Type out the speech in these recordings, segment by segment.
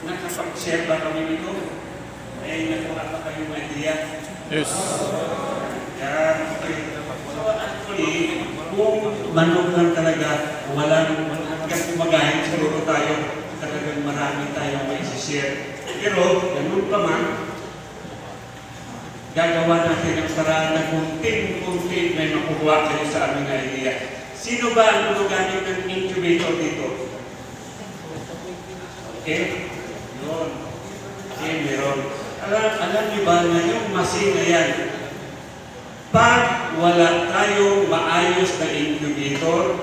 Nakapag-share ba kami nito? Ay, nakuha pa kayong idea? Yes. Yan, okay. So actually, kung manok lang talaga, walang hanggang kumagahin, siguro tayo, talagang marami tayong may share. Pero, ganun pa man, gagawa natin ang paraan na kunting-kunting may makukuha kayo sa aming idea. Sino ba ang gumagamit ng incubator dito? Okay? Yun. Okay, meron. Alam niyo ba na yung machine na yan, pag wala tayong maayos na incubator,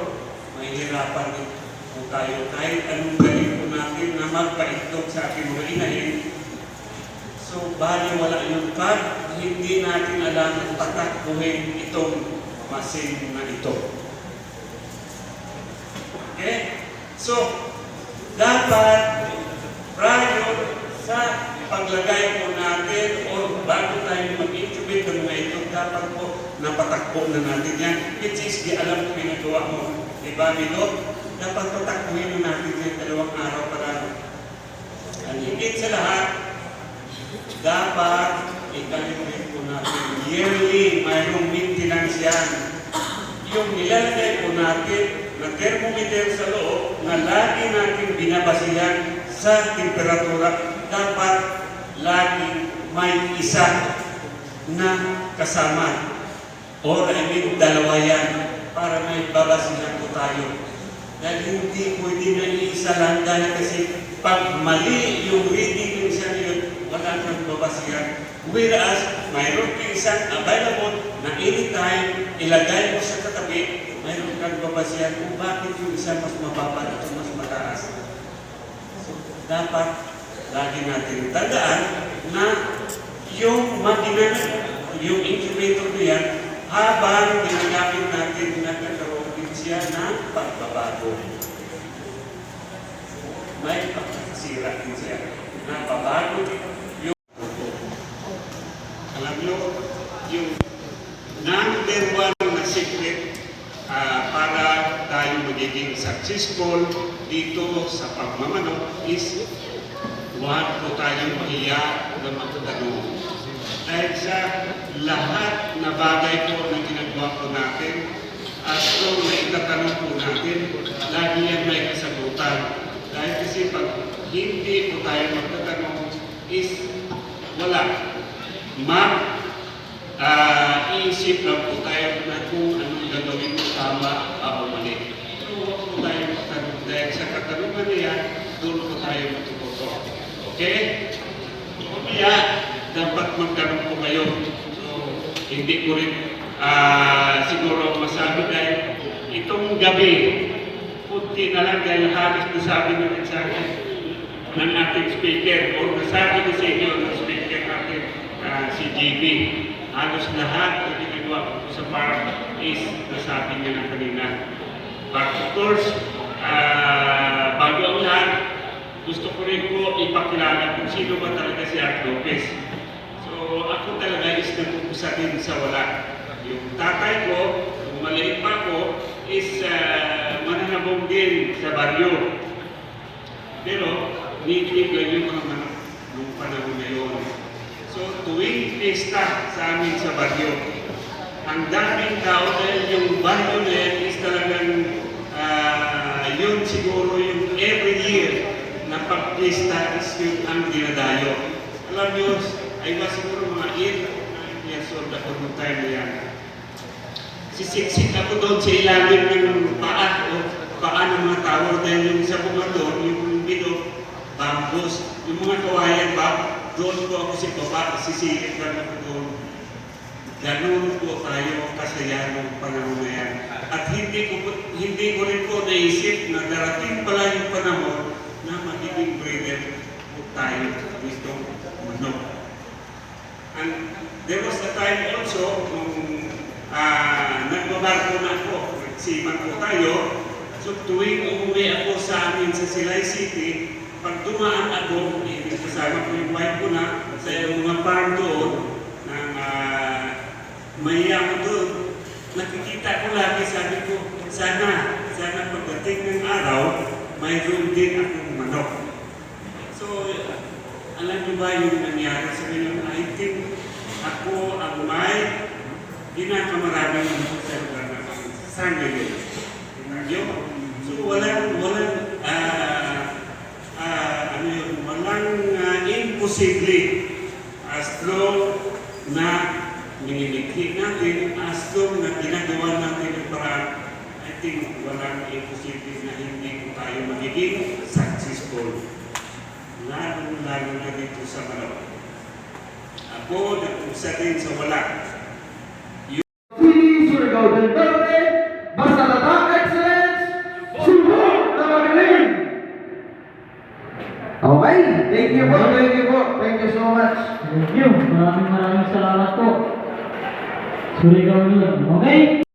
mahihirapan din po tayo. Kahit anong galing po natin na magpaitlog sa ating mga inahin. So, bali wala yung pag hindi natin alam at patakbuhin itong machine na ito. Okay? So, dapat prior sa paglagay po natin o bago tayo mag-incubate ng mga ito, dapat po napatakbo na natin yan. Which is, di alam kung pinagawa mo. Diba, Milo? Dapat patakbuhin na natin yan 2 araw pa lang. Ang higit sa lahat, dapat i-calibrate po natin. Yearly, mayroong maintenance yan. Yung nilalagay po natin na thermometer sa loob na lagi natin binabasihan sa temperatura, dapat lagi may isa na kasama. Or I mean, 2 yan para may babasihan po tayo. Dahil hindi pwede na isa lang dahil kasi pag mali yung reading yung isa yun, wala kang babasihan. Whereas, mayroon kang isang available na anytime ilagay mo sa katabi, mayroon kang babasihan kung bakit yung isa mas mababa at mas mataas. So, dapat lagi natin tandaan na yung makina, yung incubator na yan, habang ginagamit natin, nagkakaroon din siya ng pagbabago. May pagkakasira din siya. Napabago yung alam nyo, yung number 1 na secret para tayo magiging successful dito sa pagmamanok is huwag po tayong mahiya na magtanong. Dahil sa lahat na bagay po na ginagawa po natin, as long na itatanong po natin, lagi yan may kasagutan. Dahil kasi pag hindi po tayo magtatanong is wala. Iisip lang po tayo na kung anong gagawin mo tama o mali. Pero huwag po tayo magtanong dahil sa katanungan na yan, doon po tayo matututo. Okay? Kaya, dapat magtanong po kayo. So, hindi ko rin siguro masabi dahil itong gabi, kunti na lang dahil halos nasabi na rin sa akin ng ating speaker o nasabi na sa inyo ng speaker natin si JB. Halos lahat na ginagawa ko sa farm is nasabi niya na kanina. But of course, bago ang lahat, gusto ko rin po ipakilala kung sino ba talaga si Art Lopez. So ako talaga is nag-uusa din sa wala. Yung tatay ko, yung maliit pa ko, is mananabong din sa baryo. Pero, nilig lang yung mga manok nung panahon na yun. So, tuwing pista sa amin sa baryo, ang daming tao dahil yung baryo na yan is talagang yun siguro yung every year na pag-pista is yung ang dinadayo. Alam nyo, ay ba siguro mga 8 years old ako nung time na yan. Sisiksik ako doon sa ilalim ng paa o paa ng mga tao dahil yung sa bumador, yung bito, bambus, yung mga kawayan ba, doon po ako si baba, sisirik lang ako doon. Ganun po tayo kasaya ng panahon na yan. At hindi ko rin po naisip na darating pala yung panahon na magiging breeder po tayo nitong manok. And there was a time also nung nagbabarko na ako, nagsiman po tayo. So tuwing umuwi ako sa amin sa Silay City, pag dumaan ako, kasama ko yung wife ko na sa mga farm doon, ng mahiya ko doon. Nakikita ko lagi, sabi ko, sana pagdating ng araw, mayroon din akong manok. So, alam niyo ba yung nangyari sa ngayon? I think ako ang may ginakamaraming sa lugar na sa ngayon. Yung, so, walang imposible as long na minimikhi natin, as long na ginagawa natin ang paraan. I think walang imposible na hindi po tayo magiging successful. Lalo na dito sa Malaw. Ako, nag-usa din sa wala. Surigao del Norte, basta Tatak Excellence, subo na magaling! Okay, thank you po, thank you so much. Thank you. Maraming salamat po. Surigao yun. Okay?